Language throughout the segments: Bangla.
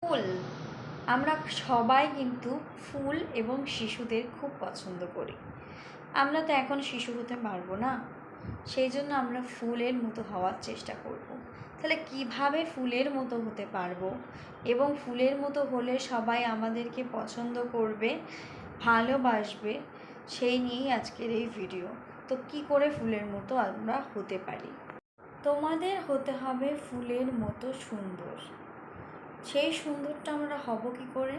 ফুল, আমরা সবাই কিন্তু ফুল এবং শিশুদের খুব পছন্দ করি। আমরা তো এখন শিশু হতে পারবো না, সেই জন্য আমরা ফুলের মতো হওয়ার চেষ্টা করব। তাহলে কিভাবে ফুলের মতো হতে পারবো এবং ফুলের মতো হলে সবাই আমাদেরকে পছন্দ করবে, ভালোবাসবে, সেই নিয়েই আজকের এই ভিডিও। তো কি করে ফুলের মতো আমরা হতে পারি? তোমাদের হতে হবে ফুলের মতো সুন্দর। সেই সুন্দরটা আমরা হব কী করে?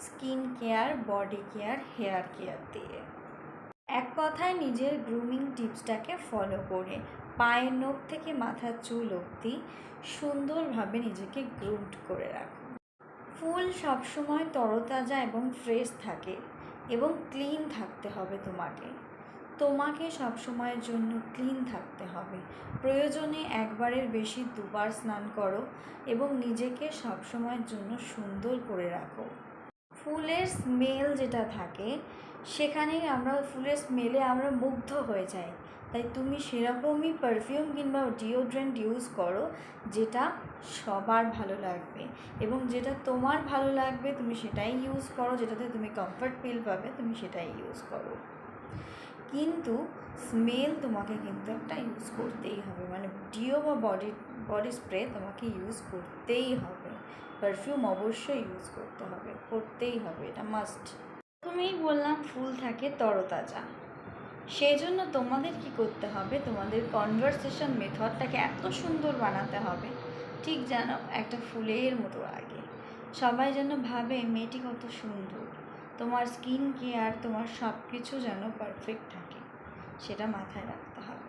Skin care, body care, hair care দিয়ে। এক কথায় নিজের গ্রুমিং টিপসটাকে ফলো করে পায়ের নখ থেকে মাথার চুল অবধি সুন্দরভাবে নিজেকে গ্রুমড করে রাখুন। ফুল সবসময় তরতাজা এবং ফ্রেশ থাকে এবং ক্লিন থাকতে হবে তোমাকে সবসময়ের জন্য ক্লিন থাকতে হবে। প্রয়োজনে একবারের বেশি দুবার স্নান করো এবং নিজেকে সবসময়ের জন্য সুন্দর করে রাখো। ফুলের স্মেল যেটা থাকে, সেখানেই ফুলের স্মেলে আমরা মুগ্ধ হয়ে যাই। তাই তুমি সেরকমই পারফিউম কিংবা ডিওড্রেন্ট ইউজ করো যেটা সবার ভালো লাগবে এবং যেটা তোমার ভালো লাগবে তুমি সেটাই ইউজ করো, যেটাতে তুমি কমফর্ট ফিল পাবে তুমি সেটাই ইউজ করো। কিন্তু স্মেল তোমাকে কিন্তু একটা ইউজ করতেই হবে, মানে ডিও বা বডি স্প্রে তোমাকে ইউজ করতেই হবে। পারফিউম অবশ্যই ইউজ করতেই হবে, এটা মাস্ট। প্রথমেই বললাম ফুল থাকে তরতাজা, সেই জন্য তোমাদের কি করতে হবে, তোমাদের কনভারসেশন মেথডটাকে এত সুন্দর বানাতে হবে ঠিক যেন একটা ফুলের মতো লাগে। সবাই যেন ভাবে মেয়েটি কত সুন্দর। তোমার স্কিন কেয়ার, তোমার সব কিছু যেন পারফেক্ট থাকে, সেটা মাথায় রাখতে হবে।